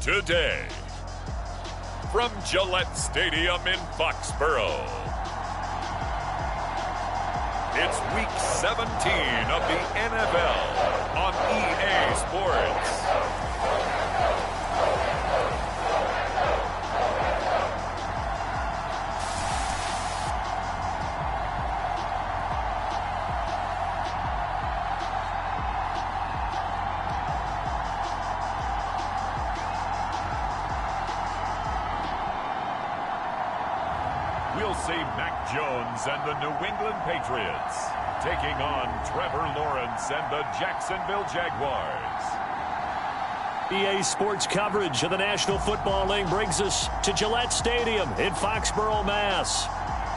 today. From Gillette Stadium in Foxborough, it's Week 17 of the NFL on EA Sports. We'll see Mac Jones and the New England Patriots taking on Trevor Lawrence and the Jacksonville Jaguars. EA Sports coverage of the National Football League brings us to Gillette Stadium in Foxborough, Mass.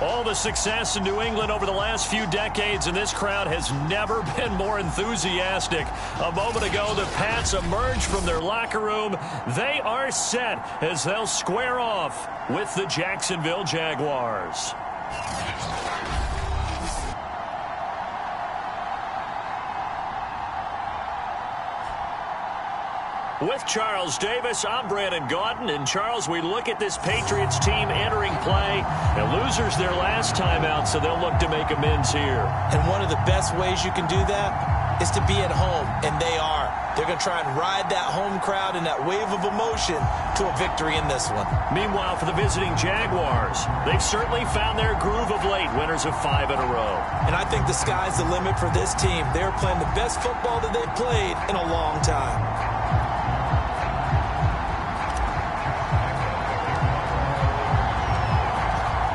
All the success in New England over the last few decades, and this crowd has never been more enthusiastic. A moment ago, the Pats emerged from their locker room. They are set as they'll square off with the Jacksonville Jaguars. With Charles Davis, I'm Brandon Gaudin. And Charles, we look at this Patriots team entering play, and losers their last time out, so they'll look to make amends here. And one of the best ways you can do that is to be at home, and they are. They're going to try and ride that home crowd and that wave of emotion to a victory in this one. Meanwhile, for the visiting Jaguars, they've certainly found their groove of late, winners of 5 in a row. And I think the sky's the limit for this team. They're playing the best football that they've played in a long time.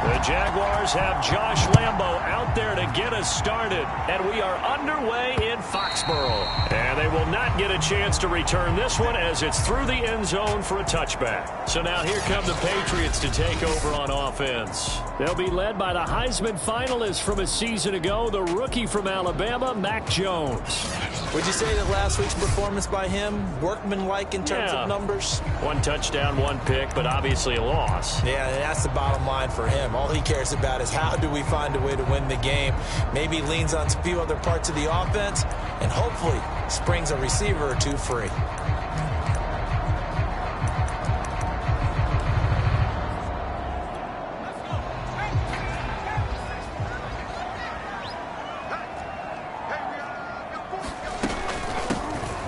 The Jaguars have Josh Lambo out there to get us started, and we are underway in Foxborough. And they will not get a chance to return this one as it's through the end zone for a touchback. So now here come the Patriots to take over on offense. They'll be led by the Heisman finalist from a season ago, the rookie from Alabama, Mac Jones. Would you say that last week's performance by him, workmanlike in terms of numbers? 1 touchdown, 1 pick, but obviously a loss. Yeah, that's the bottom line for him. All he cares about is how do we find a way to win the game. Maybe leans on a few other parts of the offense and hopefully springs a receiver or two free.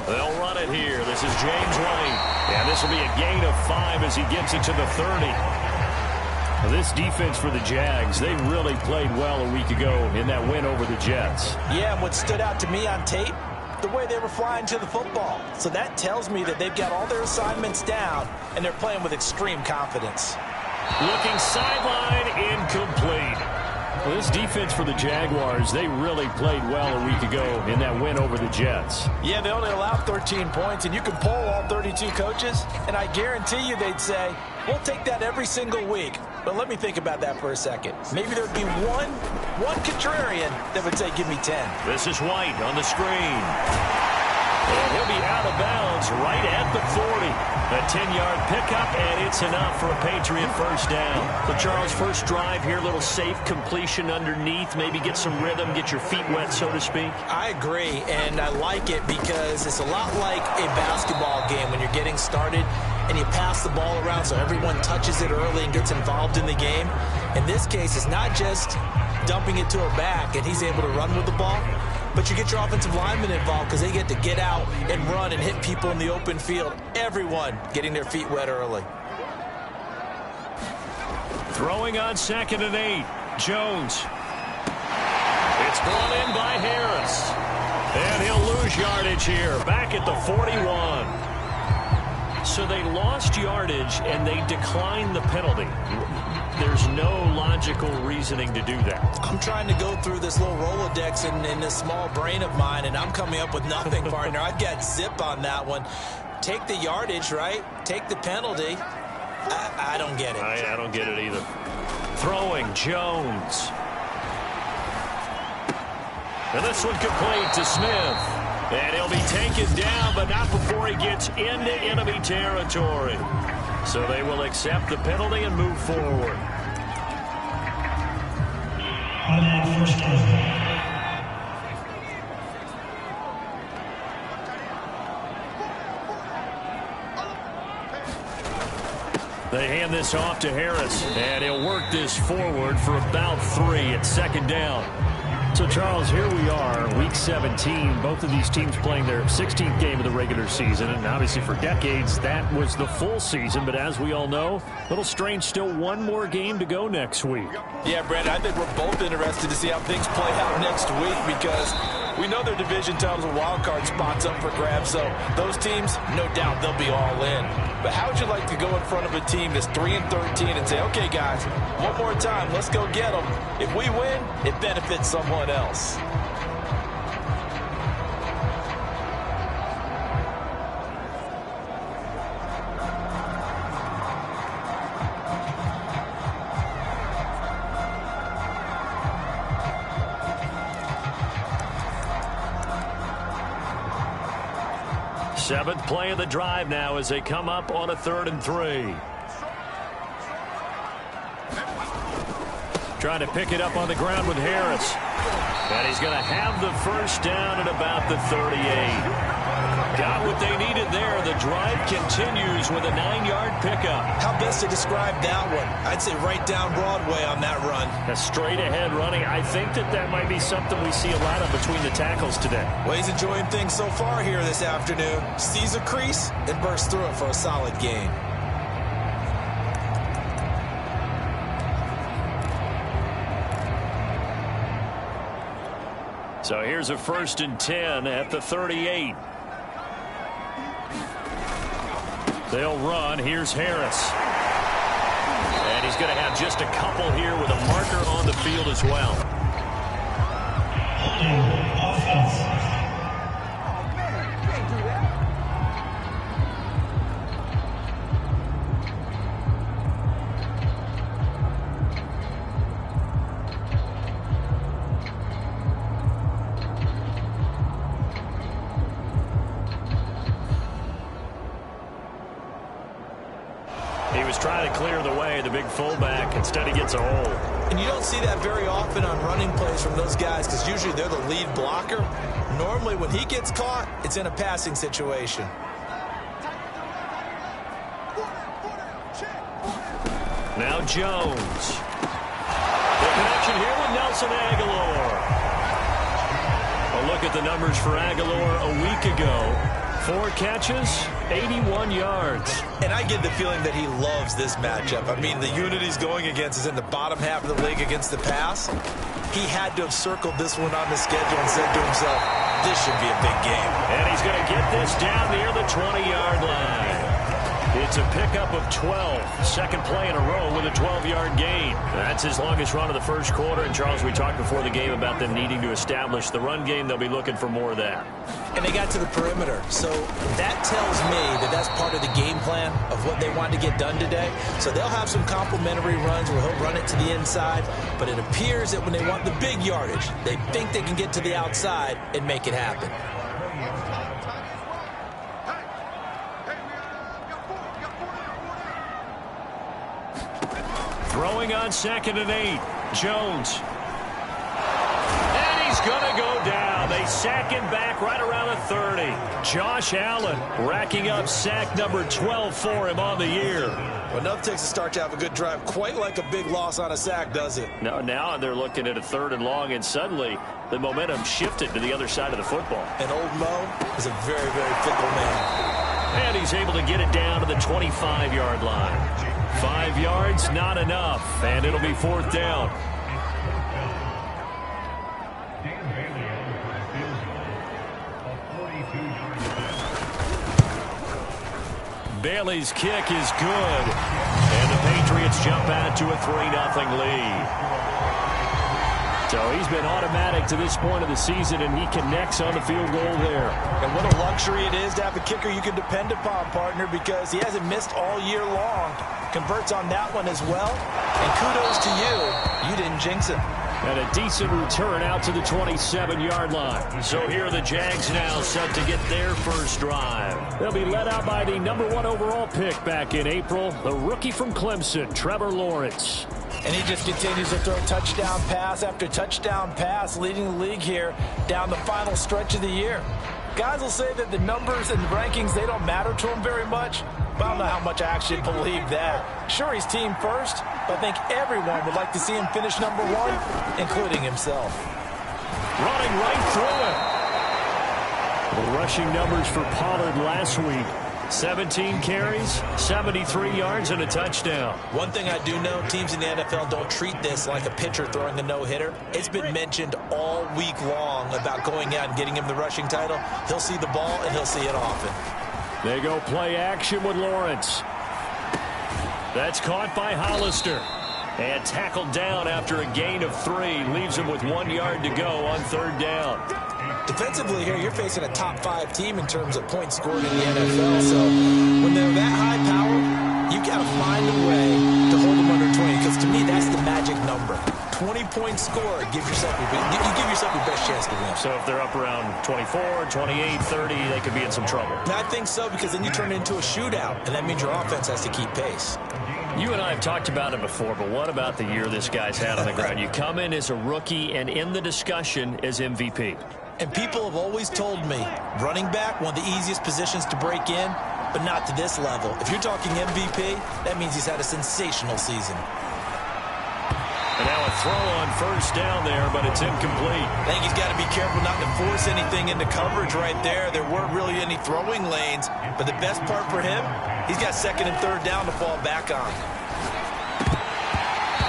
They'll run it here. This is James White. And this will be a gain of 5 as he gets it to the 30. Now, this defense for the Jags, they really played well a week ago in that win over the Jets. Yeah, and what stood out to me on tape, the way they were flying to the football. So that tells me that they've got all their assignments down, and they're playing with extreme confidence. Looking sideline, incomplete. Well, this defense for the Jaguars, they really played well a week ago in that win over the Jets. Yeah, they only allowed 13 points, and you can poll all 32 coaches, and I guarantee you they'd say, we'll take that every single week. But let me think about that for a second. Maybe there'd be one contrarian that would say, give me 10. This is White on the screen. And he'll be out of bounds right at the 40. A 10-yard pickup, and it's enough for a Patriot first down. So, Charles, first drive here, little safe completion underneath. Maybe get some rhythm, get your feet wet, so to speak. I agree, and I like it because it's a lot like a basketball game when you're getting started and you pass the ball around so everyone touches it early and gets involved in the game. In this case, it's not just dumping it to a back and he's able to run with the ball, but you get your offensive linemen involved because they get to get out and run and hit people in the open field. Everyone getting their feet wet early. Throwing on 2nd and 8. Jones. It's brought in by Harris. And he'll lose yardage here. Back at the 41. So they lost yardage and they declined the penalty. There's no logical reasoning to do that. I'm trying to go through this little Rolodex in this small brain of mine, and I'm coming up with nothing, partner. I've got zip on that one. Take the yardage, right? Take the penalty. I don't get it. I don't get it either. Throwing, Jones. And this one complete to Smith. And he'll be taken down, but not before he gets into enemy territory. So they will accept the penalty and move forward. First down. They hand this off to Harris, and he'll work this forward for about 3 at second down. So, Charles, here we are, Week 17. Both of these teams playing their 16th game of the regular season. And obviously for decades, that was the full season. But as we all know, a little strange, still one more game to go next week. Yeah, Brandon, I think we're both interested to see how things play out next week because we know their division titles and wild card spots up for grabs. So those teams, no doubt they'll be all in. But how would you like to go in front of a team that's 3-13 and say, okay, guys, one more time, let's go get them. If we win, it benefits someone else. Seventh play of the drive now as they come up on a 3rd and 3. Trying to pick it up on the ground with Harris. And he's going to have the first down at about the 38. Got what they needed there. The drive continues with a 9-yard pickup. How best to describe that one? I'd say right down Broadway on that run. A straight-ahead running. I think that might be something we see a lot of between the tackles today. Well, he's enjoying things so far here this afternoon. Sees a crease and bursts through it for a solid gain. So here's a 1st and 10 at the 38. They'll run. Here's Harris. And he's going to have just a couple here with a marker on the field as well. Offense. He was trying to clear the way, the big fullback. Instead, he gets a hole. And you don't see that very often on running plays from those guys because usually they're the lead blocker. Normally, when he gets caught, it's in a passing situation. Now Jones. The connection here with Nelson Aguilar. A look at the numbers for Aguilar a week ago. 4 catches, 81 yards. And I get the feeling that he loves this matchup. I mean, the unit he's going against is in the bottom half of the league against the pass. He had to have circled this one on the schedule and said to himself, this should be a big game. And he's going to get this down near the 20-yard line. It's a pickup of 12. Second play in a row with a 12-yard gain. That's his longest run of the first quarter. And, Charles, we talked before the game about them needing to establish the run game. They'll be looking for more of that. And they got to the perimeter. So that tells me that that's part of the game plan of what they want to get done today. So they'll have some complementary runs where he'll run it to the inside. But it appears that when they want the big yardage, they think they can get to the outside and make it happen. Throwing on 2nd and 8. Jones. And he's going to go down. They sack him back right around the 30. Josh Allen racking up sack number 12 for him on the year. Well, enough takes a start to have a good drive. Quite like a big loss on a sack, does it? No, now they're looking at a 3rd and long, and suddenly the momentum shifted to the other side of the football. And old Mo is a very, very fickle man. And he's able to get it down to the 25-yard line. 5 yards, not enough, and it'll be 4th down. Bailey's kick is good, and the Patriots jump out to a 3-0 lead. So he's been automatic to this point of the season, and he connects on the field goal there. And what a luxury it is to have a kicker you can depend upon, partner, because he hasn't missed all year long. Converts on that one as well. And kudos to you. You didn't jinx it. And a decent return out to the 27-yard line. So here are the Jags now set to get their first drive. They'll be led out by the #1 overall pick back in April, the rookie from Clemson, Trevor Lawrence. And he just continues to throw touchdown pass after touchdown pass, leading the league here down the final stretch of the year. Guys will say that the numbers and the rankings, they don't matter to him very much. But I don't know how much I actually believe that. Sure, he's team first, but I think everyone would like to see him finish number one, including himself. Running right through it. The rushing numbers for Pollard last week. 17 carries, 73 yards, and a touchdown. One thing I do know, teams in the NFL don't treat this like a pitcher throwing a no-hitter. It's been mentioned all week long about going out and getting him the rushing title. He'll see the ball, and he'll see it often. They go play action with Lawrence. That's caught by Hollister. And tackled down after a gain of 3. Leaves him with 1 yard to go on 3rd down. Defensively here, you're facing a top-5 team in terms of points scored in the NFL. So when they're that high power, you got to find a way to hold them under 20. Because to me, that's the magic number. 20-point score, you give yourself your best chance to win. So if they're up around 24, 28, 30, they could be in some trouble. I think so, because then you turn it into a shootout, and that means your offense has to keep pace. You and I have talked about it before, but what about the year this guy's had on the ground? You come in as a rookie and in the discussion as MVP. And people have always told me, running back, one of the easiest positions to break in, but not to this level. If you're talking MVP, that means he's had a sensational season. And now a throw on 1st down there, but it's incomplete. I think he's got to be careful not to force anything into coverage right there. There weren't really any throwing lanes, but the best part for him, he's got 2nd and 3rd down to fall back on.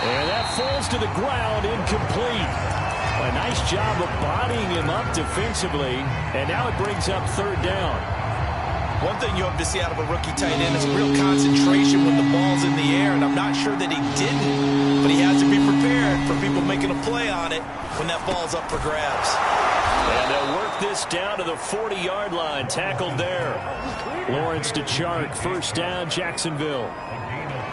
And that falls to the ground, incomplete. A nice job of bodying him up defensively, and now it brings up 3rd down. One thing you hope to see out of a rookie tight end is real concentration when the ball's in the air, and I'm not sure that he didn't, but he has to be prepared for people making a play on it when that ball's up for grabs. And they'll work this down to the 40-yard line, tackled there. Lawrence to Chark, 1st down, Jacksonville.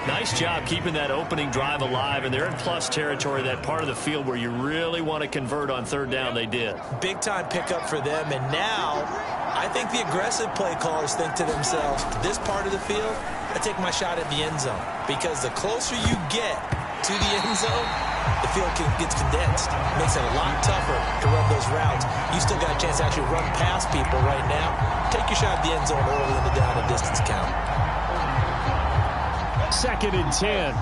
Nice job keeping that opening drive alive, and they're in plus territory, that part of the field where you really want to convert on 3rd down. They did. Big-time pickup for them, and now I think the aggressive play callers think to themselves, this part of the field, I take my shot at the end zone, because the closer you get to the end zone, the field gets condensed. It makes it a lot tougher to run those routes. You still got a chance to actually run past people right now. Take your shot at the end zone early in the down and distance count. 2nd and 10.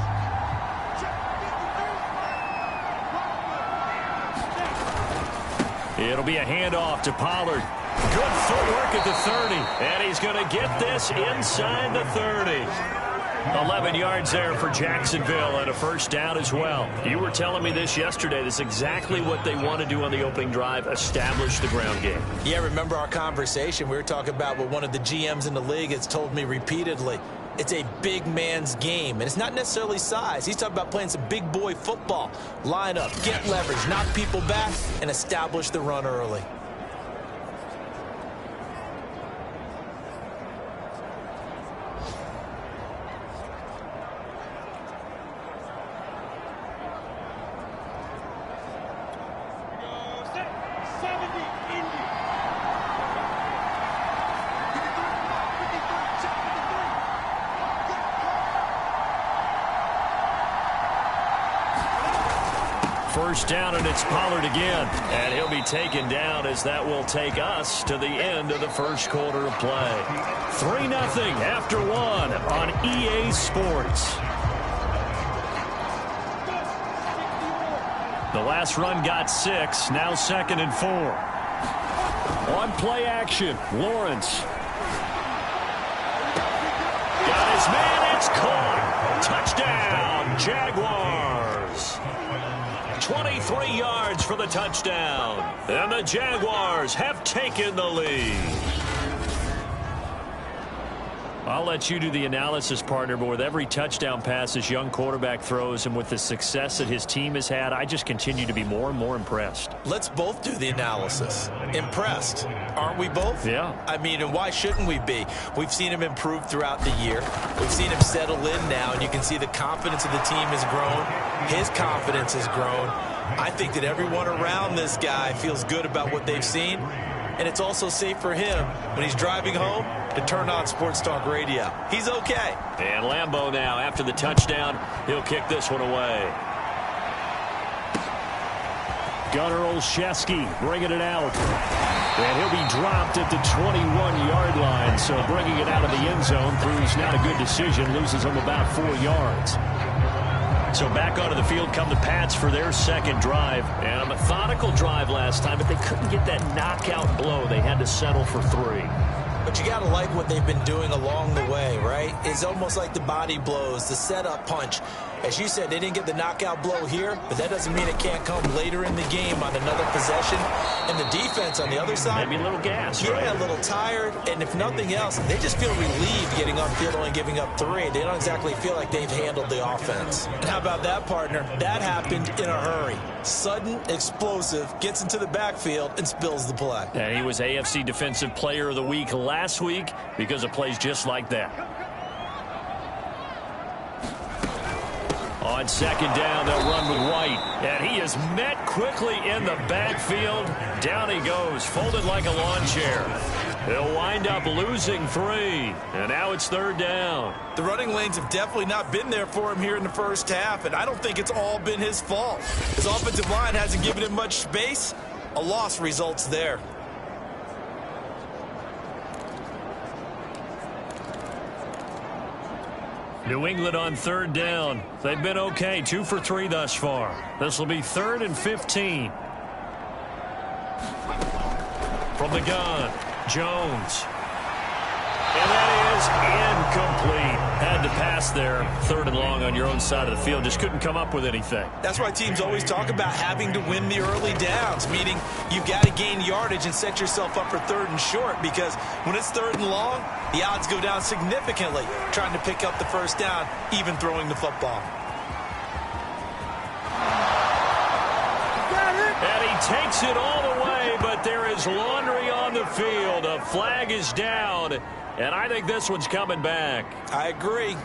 It'll be a handoff to Pollard. Good footwork at the 30. And he's going to get this inside the 30. 11 yards there for Jacksonville and a 1st down as well. You were telling me this yesterday. This is exactly what they want to do on the opening drive, establish the ground game. Yeah, remember our conversation? We were talking about what one of the GMs in the league has told me repeatedly. It's a big man's game, and it's not necessarily size. He's talking about playing some big boy football. Line up, get leverage, knock people back, and establish the run early. First down, and it's Pollard again. And he'll be taken down as that will take us to the end of the 1st quarter of play. 3-0 after 1 on EA Sports. The last run got 6, now 2nd and 4. On play action, Lawrence. Got his man, it's caught. Touchdown, Jaguars. 23 yards for the touchdown. And the Jaguars have taken the lead. I'll let you do the analysis, partner, but with every touchdown pass this young quarterback throws and with the success that his team has had, I just continue to be more and more impressed. Let's both do the analysis. Impressed. Aren't we both? Yeah. I mean, and why shouldn't we be? We've seen him improve throughout the year. We've seen him settle in now, and you can see the confidence of the team has grown. His confidence has grown. I think that everyone around this guy feels good about what they've seen. And it's also safe for him when he's driving home to turn on Sports Talk Radio. He's okay. And Lambeau now, after the touchdown, he'll kick this one away. Gunnar Olszewski bringing it out. And he'll be dropped at the 21-yard line. So bringing it out of the end zone proves not a good decision. Loses him about 4 yards. So back onto the field come the Pats for their second drive. And a methodical drive last time, but they couldn't get that knockout blow. They had to settle for 3. But you got to like what they've been doing along the way, right? It's almost like the body blows, the setup punch. As you said, they didn't get the knockout blow here, but that doesn't mean it can't come later in the game on another possession. And the defense on the other side, maybe a little gas, right? Yeah, a little tired. And if nothing else, they just feel relieved getting upfield only giving up 3. They don't exactly feel like they've handled the offense. And how about that, partner? That happened in a hurry. Sudden, explosive, gets into the backfield and spills the play. And he was AFC Defensive Player of the Week last week because of plays just like that. On second down, they'll run with White. And he is met quickly in the backfield. Down he goes, folded like a lawn chair. He'll wind up losing 3. And now it's third down. The running lanes have definitely not been there for him here in the first half, and I don't think it's all been his fault. His offensive line hasn't given him much space. A loss results there. New England on third down. They've been okay, 2 for 3 thus far. This will be 3rd and 15. From the gun, Jones. And that is incomplete. Had to pass there, 3rd and long on your own side of the field. Just couldn't come up with anything. That's why teams always talk about having to win the early downs, meaning you've got to gain yardage and set yourself up for 3rd and short, because when it's 3rd and long, the odds go down significantly trying to pick up the first down, even throwing the football. And he takes it all the way, but there is laundry on the field. A flag is down, and I think this one's coming back. I agree.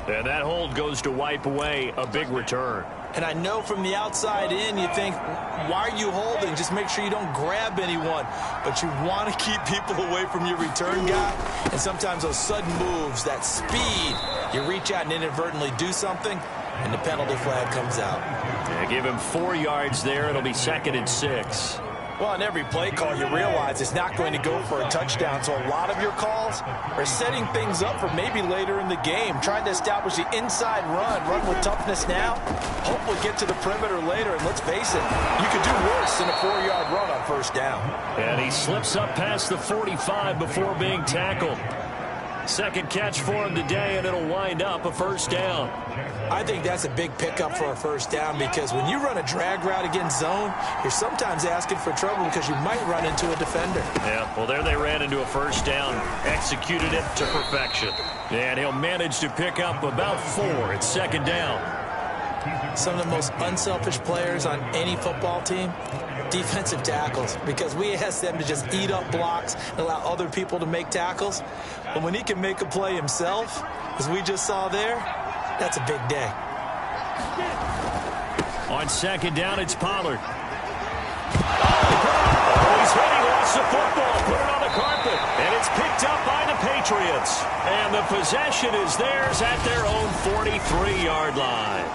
And that hold goes to wipe away a big return. And I know from the outside in, you think, why are you holding? Just make sure you don't grab anyone. But you want to keep people away from your return guy. And sometimes those sudden moves, that speed, you reach out and inadvertently do something, and the penalty flag comes out. Yeah, give him 4 yards there. It'll be 2nd and 6. Well, on every play call, you realize it's not going to go for a touchdown. So a lot of your calls are setting things up for maybe later in the game, trying to establish the inside run with toughness now, hopefully get to the perimeter later. And let's face it, you could do worse than a 4-yard run on first down. And he slips up past the 45 before being tackled. Second catch for him today, and it'll wind up a first down. I think that's a big pickup for a first down, because when you run a drag route against zone, you're sometimes asking for trouble because you might run into a defender. Yeah, well, there they ran into a first down, executed it to perfection. And he'll manage to pick up about 4 at second down. Some of the most unselfish players on any football team, defensive tackles, because we ask them to just eat up blocks and allow other people to make tackles. But when he can make a play himself, as we just saw there, that's a big day. On second down, it's Pollard. Oh, he's hit. He lost the football. Put it on the carpet. And it's picked up by the Patriots. And the possession is theirs at their own 43-yard line.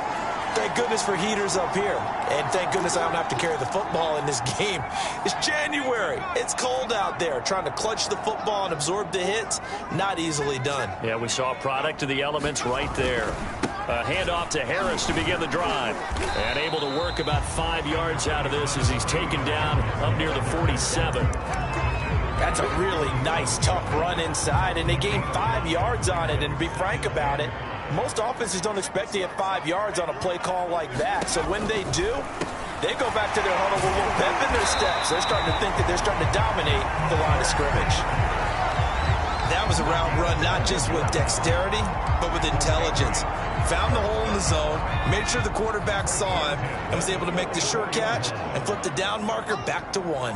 Thank goodness for heaters up here. And thank goodness I don't have to carry the football in this game. It's January. It's cold out there. Trying to clutch the football and absorb the hits, not easily done. Yeah, we saw a product of the elements right there. A handoff to Harris to begin the drive. And able to work about 5 yards out of this as he's taken down up near the 47. That's a really nice, tough run inside, and they gained 5 yards on it. And to be frank about it, most offenses don't expect to get 5 yards on a play call like that. So when they do, they go back to their huddle with a little pep in their steps. They're starting to think that they're starting to dominate the line of scrimmage. That was a route run not just with dexterity, but with intelligence. Found the hole in the zone, made sure the quarterback saw him, and was able to make the sure catch and flip the down marker back to 1.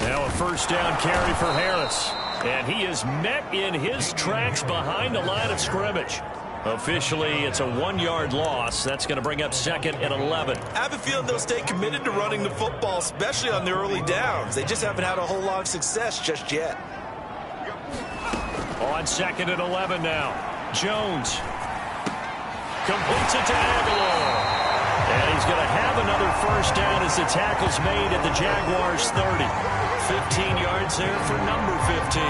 Now a first down carry for Harris. And he is met in his tracks behind the line of scrimmage. Officially, it's a 1-yard loss. That's going to bring up 2nd and 11. I have a feeling they'll stay committed to running the football, especially on the early downs. They just haven't had a whole lot of success just yet. On 2nd and 11 now. Jones. completes it to Aguilar. And he's going to have another first down as the tackle's made at the Jaguars' 30. 15 yards there for number 15.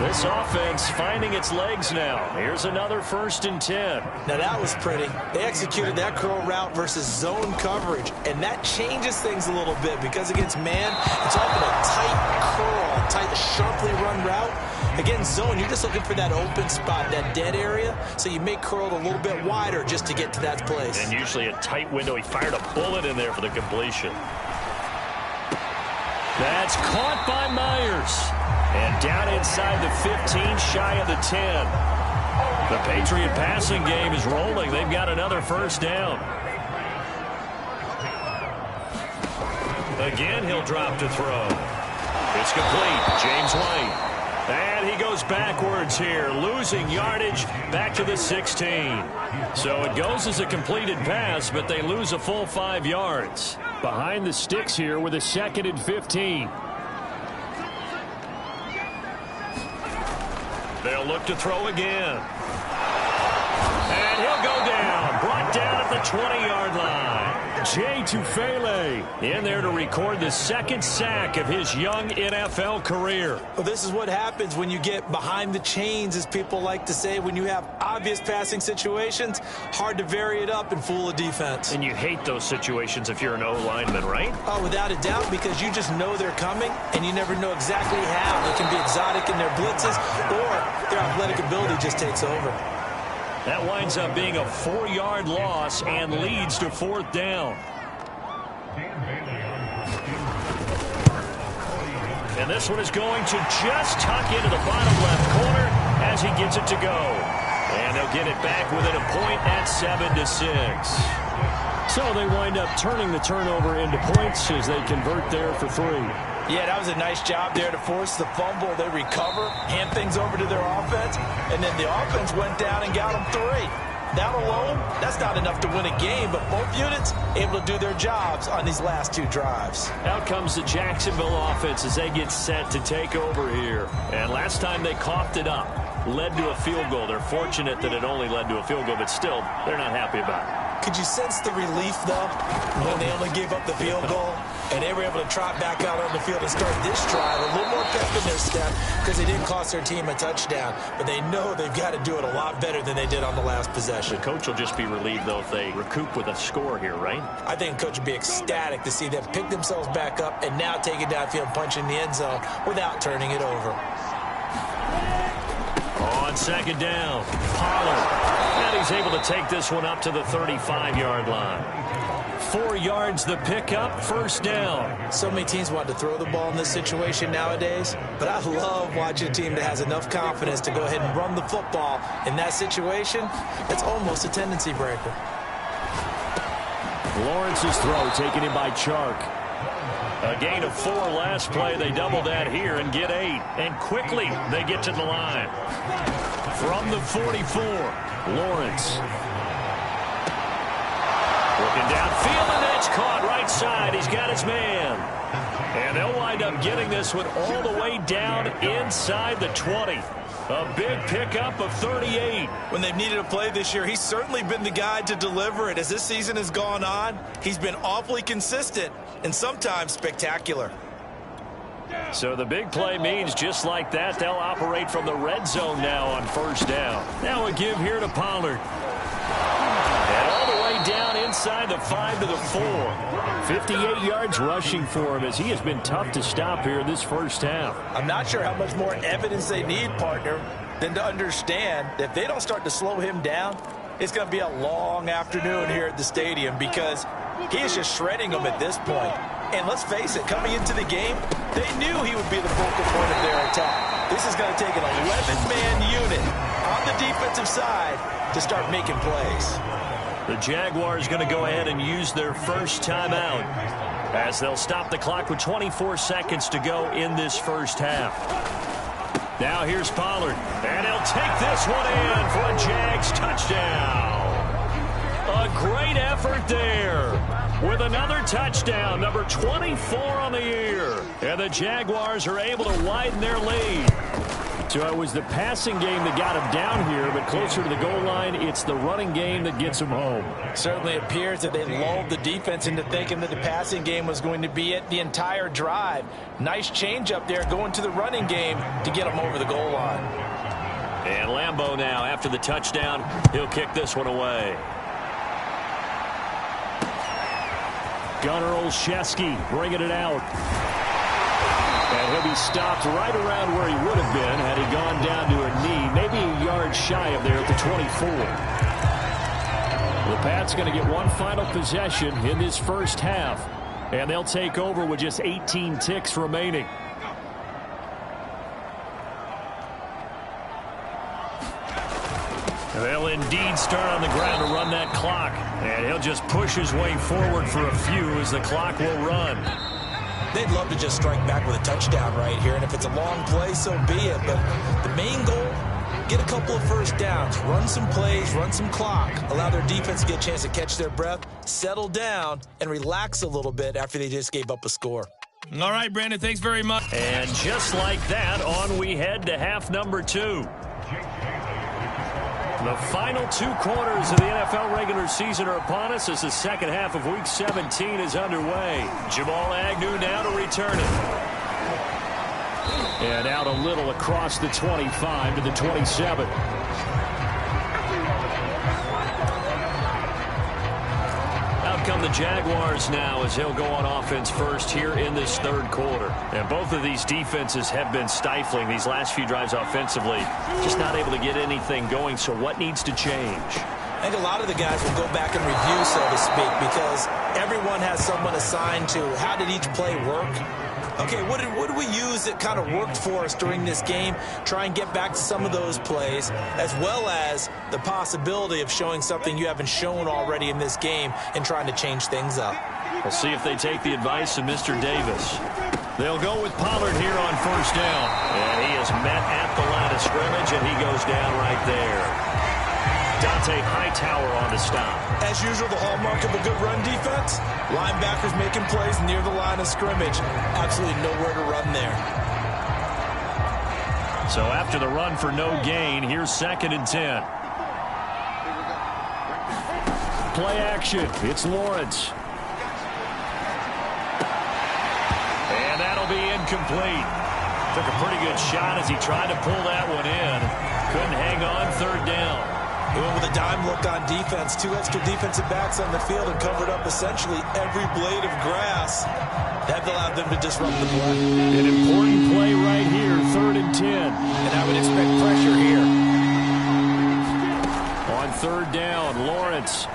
This offense finding its legs now. Here's another 1st and 10. Now that was pretty. They executed that curl route versus zone coverage, and that changes things a little bit because against man, it's often a tight curl, tight, sharply run route. Against zone, you're just looking for that open spot, that dead area, so you may curl it a little bit wider just to get to that place. And usually a tight window. He fired a bullet in there for the completion. That's caught by Myers. And down inside the 15, shy of the 10. The Patriot passing game is rolling. They've got another first down. Again, he'll drop to throw. It's complete. James White. And he goes backwards here, losing yardage back to the 16. So it goes as a completed pass, but they lose a full 5 yards. Behind the sticks here with a 2nd and 15. They'll look to throw again. And he'll go down. Brought down at the 20-yard line. Jay Tufele in there to record the 2nd sack of his young NFL career. Well, this is what happens when you get behind the chains, as people like to say. When you have obvious passing situations, hard to vary it up and fool a defense. And you hate those situations if you're an O-lineman, right? Oh, without a doubt, because you just know they're coming, and you never know exactly how. They can be exotic in their blitzes, or their athletic ability just takes over. That winds up being a 4-yard loss and leads to 4th down. And this one is going to just tuck into the bottom left corner as he gets it to go. And they'll get it back within a point at 7-6. So they wind up turning the turnover into points as they convert there for 3. Yeah, that was a nice job there to force the fumble. They recover, hand things over to their offense, and then the offense went down and got them 3. That alone, that's not enough to win a game, but both units able to do their jobs on these last 2 drives. Out comes the Jacksonville offense as they get set to take over here. And last time they coughed it up, led to a field goal. They're fortunate that it only led to a field goal, but still, they're not happy about it. Could you sense the relief, though, when they only gave up the field goal and they were able to trot back out on the field and start this drive a little more pep in their step because they didn't cost their team a touchdown, but they know they've got to do it a lot better than they did on the last possession. The coach will just be relieved, though, if they recoup with a score here, right? I think the coach would be ecstatic to see them pick themselves back up and now take it downfield, punch in the end zone without turning it over. On 2nd down, Pollard. And he's able to take this one up to the 35-yard line. 4 yards the pickup, 1st down. So many teams want to throw the ball in this situation nowadays, but I love watching a team that has enough confidence to go ahead and run the football. In that situation, it's almost a tendency breaker. Lawrence's throw taken in by Chark. A gain of 4 last play. They double that here and get 8. And quickly they get to the line. From the 44, Lawrence. Looking downfield, and that's caught right side. He's got his man. And they'll wind up getting this one all the way down inside the 20. A big pickup of 38. When they've needed a play this year, he's certainly been the guy to deliver it. As this season has gone on, he's been awfully consistent and sometimes spectacular. So the big play means just like that, they'll operate from the red zone now on 1st down. Now a give here to Pollard. And all the way down inside the 5 to the 4. 58 yards rushing for him as he has been tough to stop here this 1st half. I'm not sure how much more evidence they need, partner, than to understand that if they don't start to slow him down, it's going to be a long afternoon here at the stadium because he is just shredding them at this point. And let's face it, coming into the game, they knew he would be the focal point of their attack. This is going to take an 11-man unit on the defensive side to start making plays. The Jaguars going to go ahead and use their first timeout as they'll stop the clock with 24 seconds to go in this 1st half. Now here's Pollard, and he'll take this one in for a Jags touchdown. A great effort there with another touchdown, number 24 on the year. And the Jaguars are able to widen their lead to So it was the passing game that got him down here, but closer to the goal line, it's the running game that gets him home. Certainly appears that they lulled the defense into thinking that the passing game was going to be it the entire drive. Nice change up there going to the running game to get him over the goal line. And Lambeau now, after the touchdown, he'll kick this one away. Gunnar Olszewski bringing it out. And he'll be stopped right around where he would have been had he gone down to a knee, maybe a yard shy of there at the 24. The Pats going to get one final possession in this first half, and they'll take over with just 18 ticks remaining. They'll indeed start on the ground to run that clock, and he'll just push his way forward for a few as the clock will run. They'd love to just strike back with a touchdown right here, and if it's a long play, so be it. But the main goal, get a couple of first downs, run some plays, run some clock, allow their defense to get a chance to catch their breath, settle down, and relax a little bit after they just gave up a score. All right, Brandon, thanks very much. And just like that, on we head to half number 2. The final 2 quarters of the NFL regular season are upon us as the second half of Week 17 is underway. Jamal Agnew now to return it. And out a little across the 25 to the 27. Out come the Jaguars now as he'll go on offense first here in this third quarter. And both of these defenses have been stifling these last few drives offensively. Just not able to get anything going, so what needs to change? I think a lot of the guys will go back and review, so to speak, because everyone has someone assigned to how did each play work. Okay, what did we use that kind of worked for us during this game? Try and get back to some of those plays, as well as the possibility of showing something you haven't shown already in this game and trying to change things up. We'll see if they take the advice of Mr. Davis. They'll go with Pollard here on first down. And he is met at the line of scrimmage, and he goes down right there. Dante Hightower on the stop. As usual, the hallmark of a good run defense, linebackers making plays near the line of scrimmage. Absolutely nowhere to run there. So after the run for no gain, here's 2nd and 10. Play action. It's Lawrence. And that'll be incomplete. Took a pretty good shot as he tried to pull that one in. Couldn't hang on, 3rd down. He went with a dime look on defense. 2 extra defensive backs on the field and covered up essentially every blade of grass. That allowed them to disrupt the play. An important play right here, 3rd and 10. And I would expect pressure here. On 3rd down, Lawrence.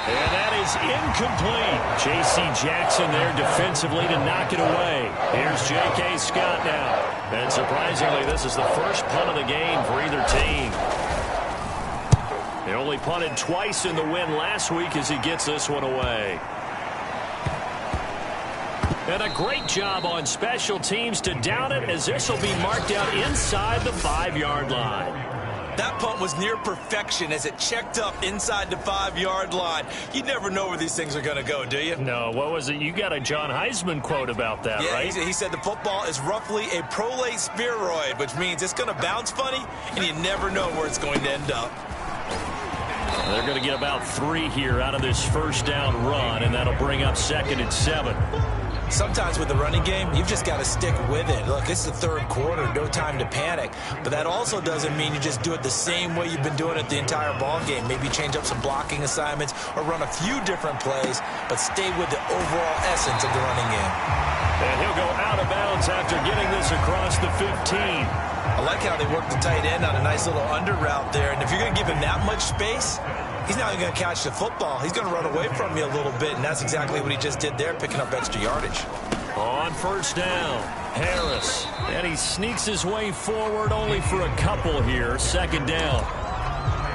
And that is incomplete. J.C. Jackson there defensively to knock it away. Here's J.K. Scott now. And surprisingly, this is the first punt of the game for either team. They only punted twice in the win last week as he gets this one away. And a great job on special teams to down it as this will be marked out inside the 5-yard line. That punt was near perfection as it checked up inside the 5-yard line. You never know where these things are going to go, do you? No, what was it? You got a John Heisman quote about that, yeah, right? He said the football is roughly a prolate spheroid, which means it's going to bounce funny, and you never know where it's going to end up. They're going to get about 3 here out of this first down run, and that'll bring up 2nd and 7. Sometimes with the running game, you've just got to stick with it. Look, it's the 3rd quarter, no time to panic. But that also doesn't mean you just do it the same way you've been doing it the entire ball game. Maybe change up some blocking assignments or run a few different plays, but stay with the overall essence of the running game. And he'll go out of bounds after getting this across the 15. I like how they work the tight end on a nice little under route there. And if you're going to give him that much space, he's not even going to catch the football. He's going to run away from you a little bit, and that's exactly what he just did there, picking up extra yardage. On first down, Harris. And he sneaks his way forward only for a couple here. 2nd down.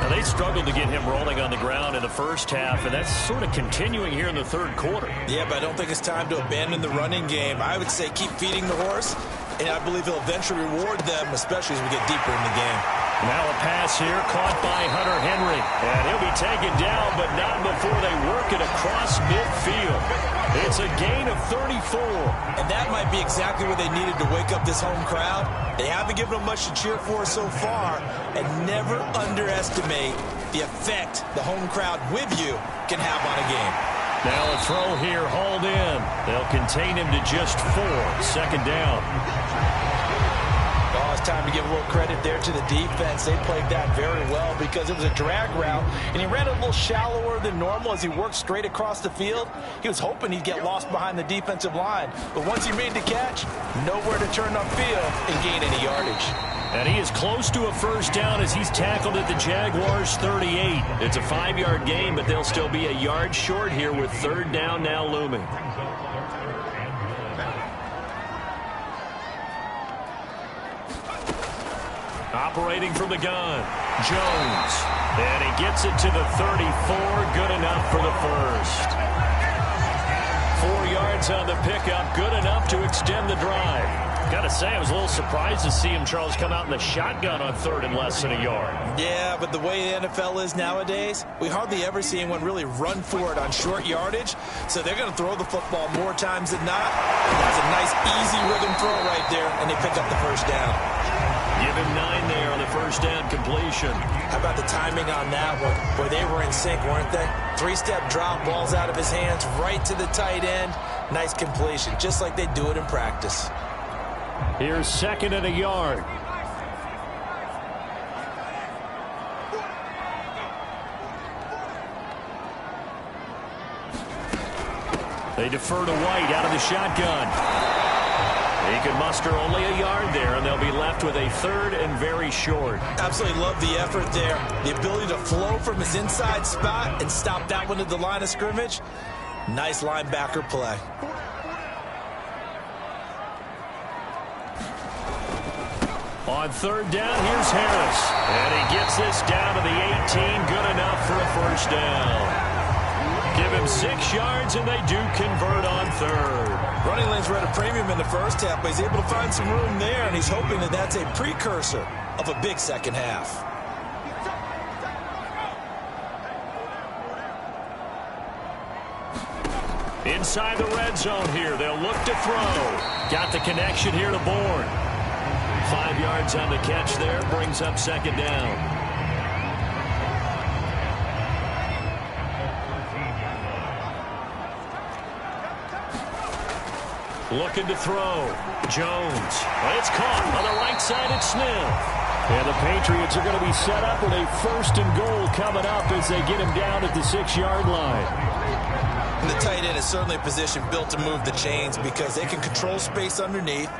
Now, they struggled to get him rolling on the ground in the first half, and that's sort of continuing here in the 3rd quarter. Yeah, but I don't think it's time to abandon the running game. I would say keep feeding the horse, and I believe he'll eventually reward them, especially as we get deeper in the game. Now a pass here caught by Hunter Henry. And he'll be taken down, but not before they work it across midfield. It's It's a gain of 34. And that might be exactly what they needed to wake up this home crowd. They haven't given them much to cheer for so far, and never underestimate the effect the home crowd with you can have on a game. Now a throw here, hauled in. They'll contain him to just 4. Second down. Oh, it's time to give a little credit there to the defense. They played that very well because it was a drag route, and he ran a little shallower than normal as he worked straight across the field. He was hoping he'd get lost behind the defensive line, but once he made the catch, nowhere to turn upfield and gain any yardage. And he is close to a first down as he's tackled at the Jaguars' 38. It's a 5-yard gain, but they'll still be a yard short here with third down now looming. Operating from the gun, Jones. And he gets it to the 34. Good enough for the first. 4 yards on the pickup. Good enough to extend the drive. Gotta say, I was a little surprised to see him, Charles, come out in the shotgun on third and less than a yard. Yeah, but the way the NFL is nowadays, we hardly ever see anyone really run for it on short yardage. So they're going to throw the football more times than not. That's a nice, easy rhythm throw right there, and they pick up the first down. Give him 9 there on the first down completion. How about the timing on that one? Boy, they were in sync, weren't they? 3-step drop, balls out of his hands, right to the tight end. Nice completion, just like they do it in practice. Here's second and a yard. They defer to White out of the shotgun. He can muster only a yard there, and they'll be left with a third and very short. Absolutely love the effort there. The ability to flow from his inside spot and stop that one at the line of scrimmage. Nice linebacker play. On third down, here's Harris. And he gets this down to the 18. Good enough for a first down. Give him 6 yards, and they do convert on third. Running lanes were at a premium in the first half, but he's able to find some room there, and he's hoping that that's a precursor of a big second half. Inside the red zone here. They'll look to throw. Got the connection here to Bourne. 5 yards on the catch there. Brings up second down. Looking to throw. Jones. It's caught on the right side. It's Smith. And the Patriots are going to be set up with a first and goal coming up as they get him down at the 6-yard line. And the tight end is certainly a position built to move the chains because they can control space underneath.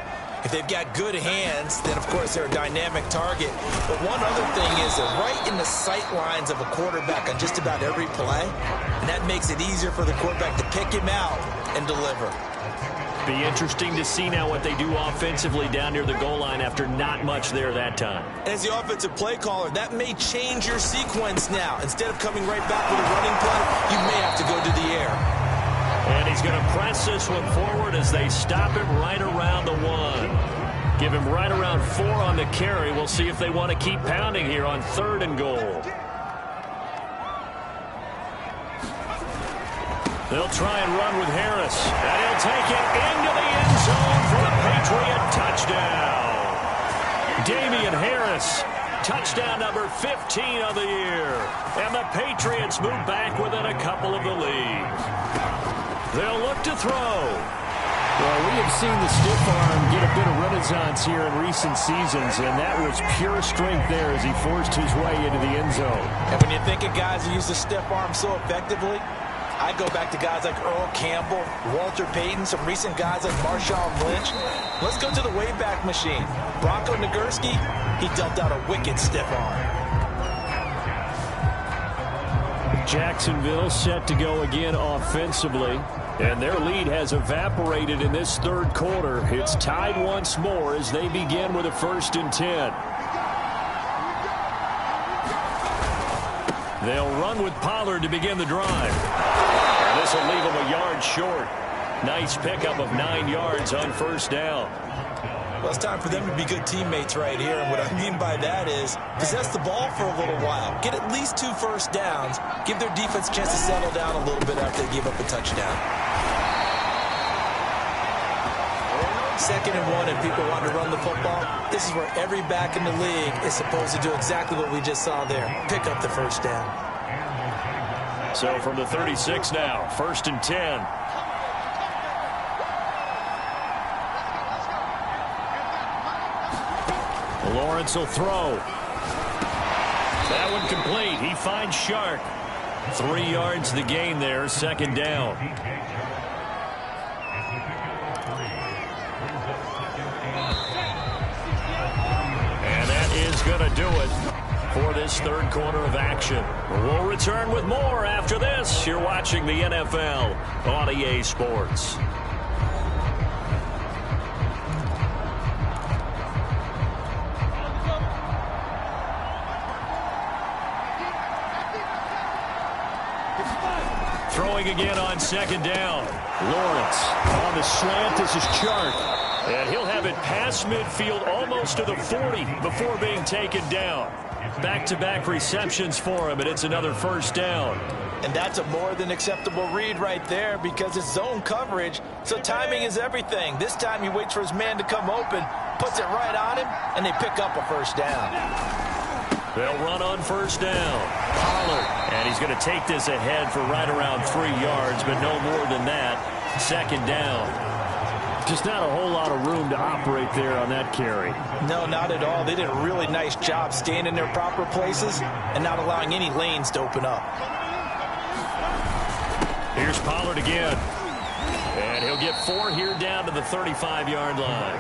If they've got good hands, then, of course, they're a dynamic target. But one other thing is they're right in the sight lines of a quarterback on just about every play. And that makes it easier for the quarterback to pick him out and deliver. Be interesting to see now what they do offensively down near the goal line after not much there that time. As the offensive play caller, that may change your sequence now. Instead of coming right back with a running play, you may have to go to the air. And he's going to press this one forward as they stop him right around the 1. Give him right around 4 on the carry. We'll see if they want to keep pounding here on third and goal. They'll try and run with Harris. And he'll take it into the end zone for a Patriot touchdown. Damian Harris, touchdown number 15 of the year. And the Patriots move back within a couple of the lead. They'll look to throw. Well, we have seen the stiff arm get a bit of renaissance here in recent seasons, and that was pure strength there as he forced his way into the end zone. And when you think of guys who use the stiff arm so effectively, I go back to guys like Earl Campbell, Walter Payton, some recent guys like Marshawn Lynch. Let's go to the Wayback Machine. Bronco Nagurski, he dealt out a wicked stiff arm. Jacksonville set to go again offensively, and their lead has evaporated in this third quarter. It's tied once more as they begin with a 1st and 10. They'll run with Pollard to begin the drive. And this will leave them a yard short. Nice pickup of 9 yards on first down. Well, it's time for them to be good teammates right here. And what I mean by that is possess the ball for a little while. Get at least 2 first downs. Give their defense a chance to settle down a little bit after they give up a touchdown. 2nd and 1 and people want to run the football, this is where every back in the league is supposed to do exactly what we just saw there. Pick up the first down. So from the 36 now, 1st and 10. Lawrence will throw. That one complete. He finds Shark. 3 yards the gain there, 2nd down. And that is going to do it for this 3rd quarter of action. We'll return with more after this. You're watching the NFL on EA Sports. Throwing again on 2nd down. Lawrence on the slant. This is Chark. And he'll have it past midfield almost to the 40 before being taken down. Back-to-back receptions for him, and it's another 1st down. And that's a more than acceptable read right there because it's zone coverage, so timing is everything. This time he waits for his man to come open, puts it right on him, and they pick up a 1st down. They'll run on 1st down. Pollard. And he's going to take this ahead for right around 3 yards, but no more than that. 2nd down. Just not a whole lot of room to operate there on that carry. No, not at all. They did a really nice job staying in their proper places and not allowing any lanes to open up. Here's Pollard again. And he'll get 4 here down to the 35-yard line.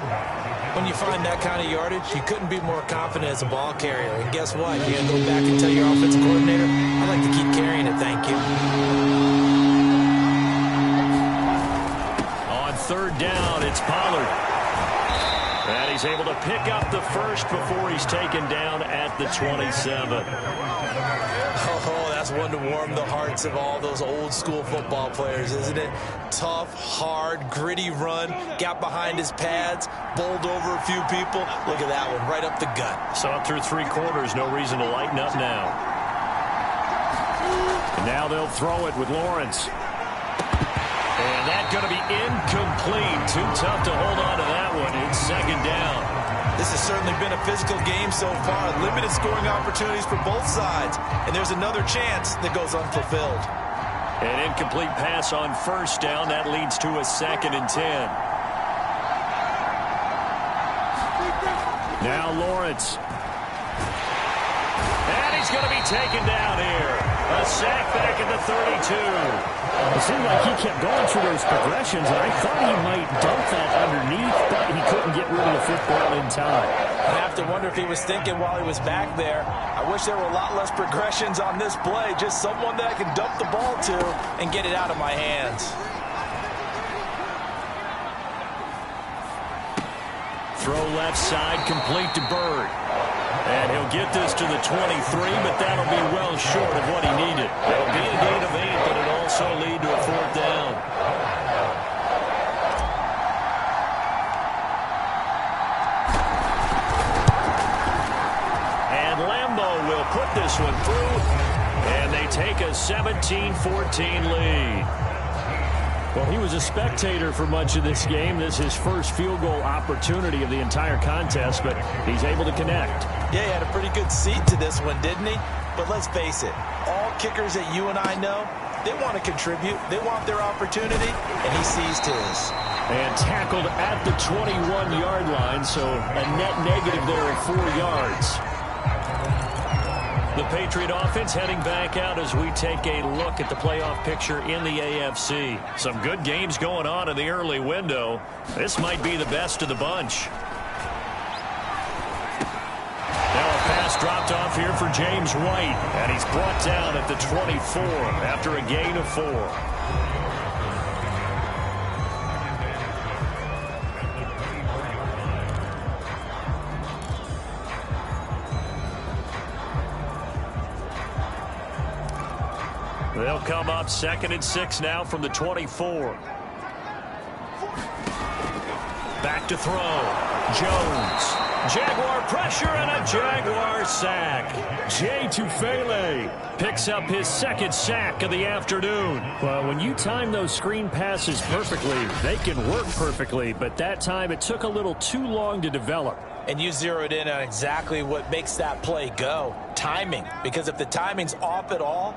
When you find that kind of yardage, you couldn't be more confident as a ball carrier. And guess what? You're going to go back and tell your offensive coordinator, I'd like to keep carrying it, thank you. On 3rd down, it's Pollard. And he's able to pick up the 1st before he's taken down at the 27. Oh, that's one to warm the hearts of all those old-school football players, isn't it? Tough, hard, gritty run, got behind his pads, bowled over a few people. Look at that one, right up the gut. Saw it through 3 quarters, no reason to lighten up now. And now they'll throw it with Lawrence. And that's going to be incomplete. Too tough to hold on to that one. It's 2nd down. This has certainly been a physical game so far. Limited scoring opportunities for both sides. And there's another chance that goes unfulfilled. An incomplete pass on 1st down. That leads to a 2nd and 10. Now Lawrence. And he's going to be taken down here. A sack back at the 32. It seemed like he kept going through those progressions, and I thought he might dump that underneath, but he couldn't get rid of the football in time. I have to wonder if he was thinking while he was back there, I wish there were a lot less progressions on this play, just someone that I can dump the ball to and get it out of my hands. Throw left side, complete to Bird. And he'll get this to the 23, but that'll be well short of what he needed. It'll be a gain of 8, but it'll also lead to a 4th down. And Lambeau will put this one through, and they take a 17-14 lead. Well, he was a spectator for much of this game. This is his first field goal opportunity of the entire contest, but he's able to connect. Yeah, he had a pretty good seat to this one, didn't he? But let's face it, all kickers that you and I know, they want to contribute. They want their opportunity, and he seized his. And tackled at the 21-yard line, so a net negative there of 4 yards. The Patriot offense heading back out as we take a look at the playoff picture in the AFC. Some good games going on in the early window. This might be the best of the bunch. Now a pass dropped off here for James White, and he's brought down at the 24 after a gain of 4. They'll come up 2nd and 6 now from the 24. Back to throw. Jones. Jaguar pressure and a Jaguar sack. Jay Tufele picks up his second sack of the afternoon. Well, when you time those screen passes perfectly, they can work perfectly, but that time it took a little too long to develop. And you zeroed in on exactly what makes that play go. Timing. Because if the timing's off at all,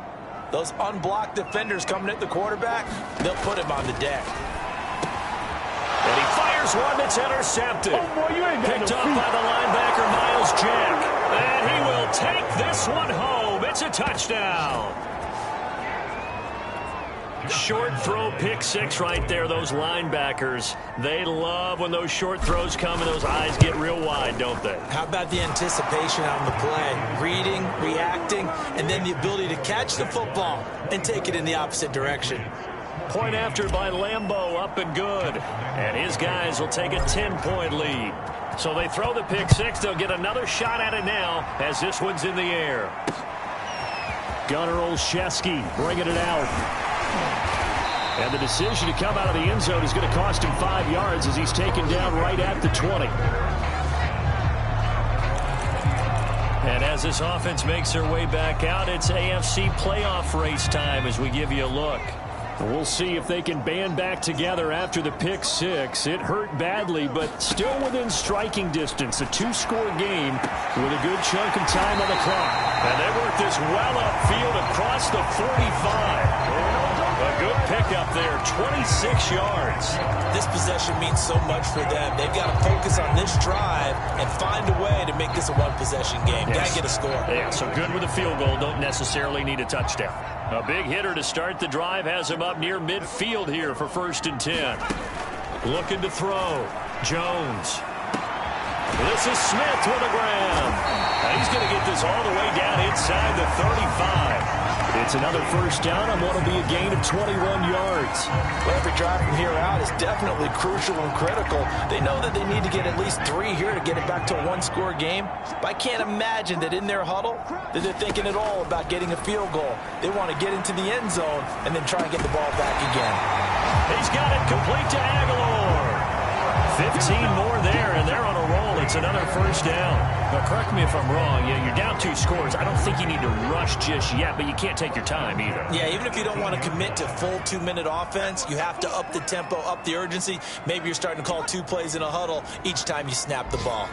those unblocked defenders coming at the quarterback, they'll put him on the deck. And he fires one that's intercepted. Oh, boy, you ain't got Picked no up feet. by the linebacker, Miles Jack. And he will take this one home. It's a touchdown. Short throw, pick six right there. Those linebackers, they love when those short throws come and those eyes get real wide, don't they? How about the anticipation on the play? Reading, reacting, and then the ability to catch the football and take it in the opposite direction. Point after by Lambeau, up and good. And his guys will take a 10-point lead. So they throw the pick six. They'll get another shot at it now as this one's in the air. Gunnar Olszewski bringing it out. And the decision to come out of the end zone is going to cost him 5 yards as he's taken down right at the 20. And as this offense makes their way back out, it's AFC playoff race time as we give you a look. We'll see if they can band back together after the pick six. It hurt badly, but still within striking distance. A two-score game with a good chunk of time on the clock. And they work this well upfield across the 45. A good pickup there, 26 yards. This possession means so much for them. They've got to focus on this drive and find a way to make this a one-possession game. Yes. Got to get a score. Yeah, so good with a field goal. Don't necessarily need a touchdown. A big hitter to start the drive has him up near midfield here for 1st and 10. Looking to throw. Jones. This is Smith with a grab. And he's going to get this all the way down inside the 35. It's another first down on what will be a gain of 21 yards. Well, every drive from here out is definitely crucial and critical. They know that they need to get at least 3 here to get it back to a one-score game. But I can't imagine that in their huddle that they're thinking at all about getting a field goal. They want to get into the end zone and then try and get the ball back again. He's got it complete to Aguilar. 15 more there, and they're on a roll. It's another first down. Now, correct me if I'm wrong. You're down 2 scores. I don't think you need to rush just yet, but you can't take your time either. Yeah, even if you don't want to commit to full 2-minute offense, you have to up the tempo, up the urgency. Maybe you're starting to call 2 plays in a huddle each time you snap the ball.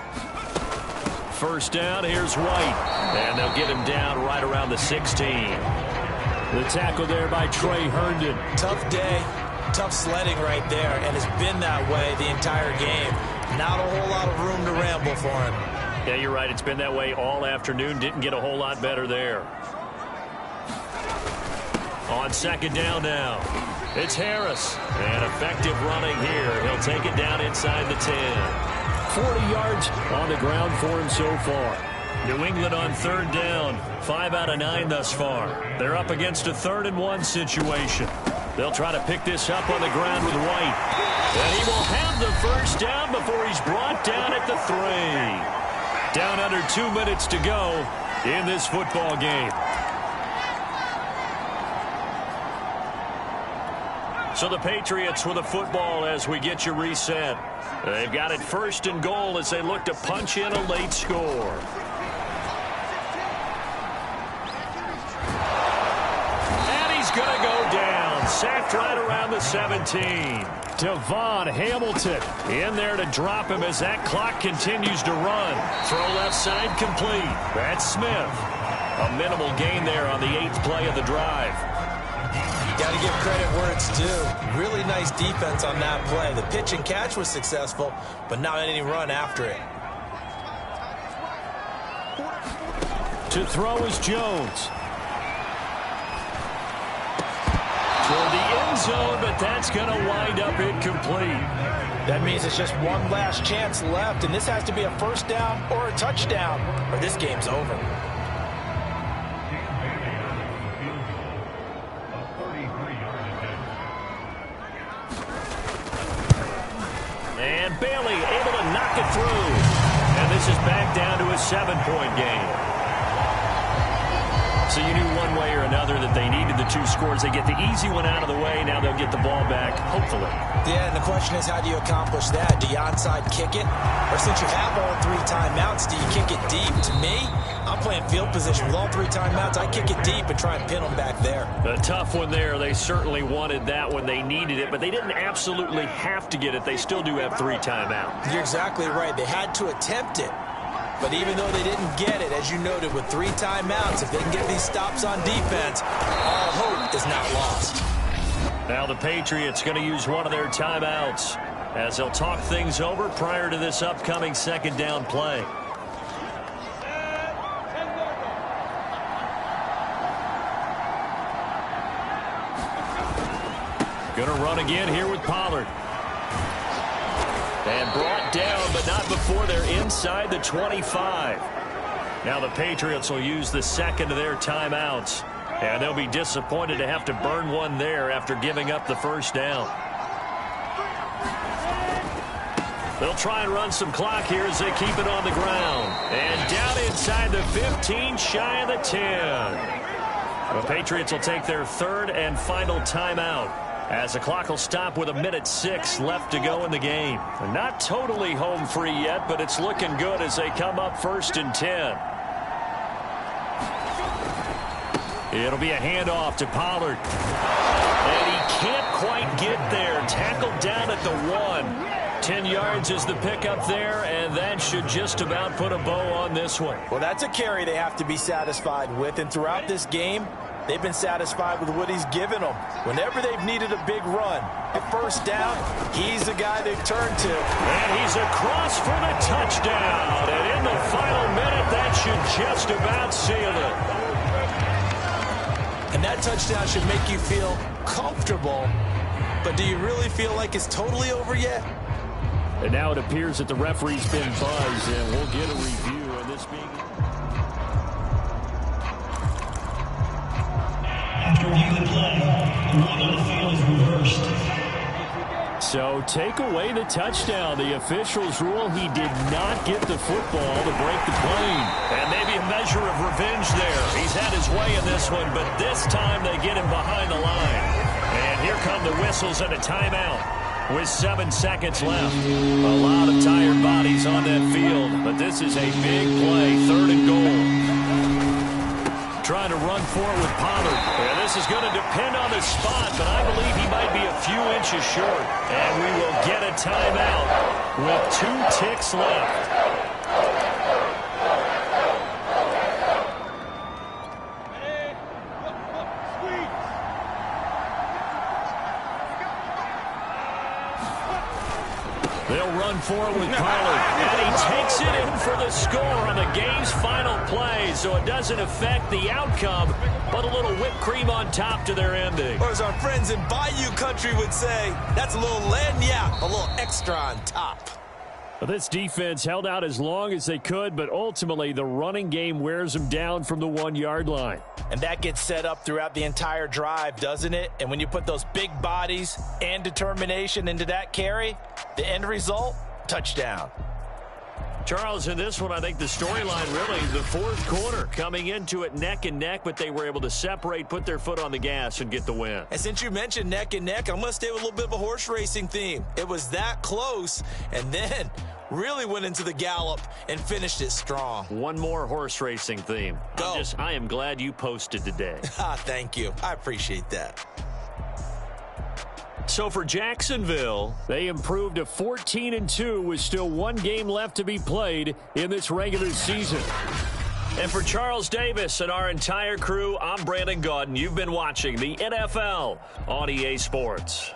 First down, here's White. And they'll get him down right around the 16. The tackle there by Trey Herndon. Tough day. Tough sledding right there, and it's been that way the entire game. Not a whole lot of room to ramble for him. Yeah, you're right. It's been that way all afternoon. Didn't get a whole lot better there. On second down now, it's Harris. And effective running here. He'll take it down inside the 10. 40 yards on the ground for him so far. New England on third down. 5 out of 9 thus far. They're up against a 3rd and 1 situation. They'll try to pick this up on the ground with White. And he will have the first down before he's brought down at the 3. Down under 2 minutes to go in this football game. So the Patriots with the football as we get you reset. They've got it 1st and goal as they look to punch in a late score. Going to go down. Sacked right around the 17. Devon Hamilton in there to drop him as that clock continues to run. Throw left side complete. That's Smith. A minimal gain there on the 8th play of the drive. You got to give credit where it's due. Really nice defense on that play. The pitch and catch was successful, but not any run after it. To throw is Jones. Toward the end zone, but that's going to wind up incomplete. That means it's just one last chance left, and this has to be a first down or a touchdown, or this game's over. And Bailey able to knock it through. And this is back down to a 7-point game. So you knew one way or another that they needed the 2 scores. They get the easy one out of the way. Now they'll get the ball back, hopefully. Yeah, and the question is, how do you accomplish that? Do you onside kick it? Or since you have all 3 timeouts, do you kick it deep? To me, I'm playing field position with all 3 timeouts. I kick it deep and try and pin them back there. A tough one there. They certainly wanted that when they needed it, but they didn't absolutely have to get it. They still do have 3 timeouts. You're exactly right. They had to attempt it. But even though they didn't get it, as you noted, with 3 timeouts, if they can get these stops on defense, all hope is not lost. Now the Patriots going to use one of their timeouts as they'll talk things over prior to this upcoming 2nd down play. Going to run again here with Pollard. And brought down, but not before they're inside the 25. Now the Patriots will use the 2nd of their timeouts. And they'll be disappointed to have to burn one there after giving up the 1st down. They'll try and run some clock here as they keep it on the ground. And down inside the 15, shy of the 10. The Patriots will take their 3rd and final timeout, as the clock will stop with 1:06 left to go in the game. They're not totally home free yet, but it's looking good as they come up 1st and 10. It'll be a handoff to Pollard. And he can't quite get there. Tackled down at the 1. 10 yards is the pickup there, and that should just about put a bow on this one. Well, that's a carry they have to be satisfied with, and throughout this game, they've been satisfied with what he's given them. Whenever they've needed a big run, at 1st down, he's the guy they've turned to. And he's across for the touchdown. And in the final minute, that should just about seal it. And that touchdown should make you feel comfortable. But do you really feel like it's totally over yet? And now it appears that the referee's been buzzed, and we'll get a review of this being... After reviewing the play, the ruling on the field is reversed. So take away the touchdown. The officials rule he did not get the football to break the plane. And maybe a measure of revenge there. He's had his way in this one, but this time they get him behind the line. And here come the whistles and a timeout with 7 seconds left. A lot of tired bodies on that field, but this is a big play, 3rd and goal. Trying to run forward with Pollard. And this is going to depend on the spot, but I believe he might be a few inches short. And we will get a timeout with 2 ticks left. They'll run forward with Pollard, and he takes it in for the score on the game's final play, so it doesn't affect the outcome, but a little whipped cream on top to their ending. Or as our friends in Bayou Country would say, that's a little lagniappe, a little extra on top. Well, this defense held out as long as they could, but ultimately the running game wears them down from the 1-yard line. And that gets set up throughout the entire drive, doesn't it? And when you put those big bodies and determination into that carry, the end result, touchdown. Charles, in this one, I think the storyline really, the 4th quarter, coming into it neck and neck, but they were able to separate, put their foot on the gas, and get the win. And since you mentioned neck and neck, I'm going to stay with a little bit of a horse racing theme. It was that close, and then really went into the gallop and finished it strong. One more horse racing theme. Go. I am glad you posted today. Thank you. I appreciate that. So for Jacksonville, they improved to 14-2 with still 1 game left to be played in this regular season. And for Charles Davis and our entire crew, I'm Brandon Gaudin. You've been watching the NFL on EA Sports.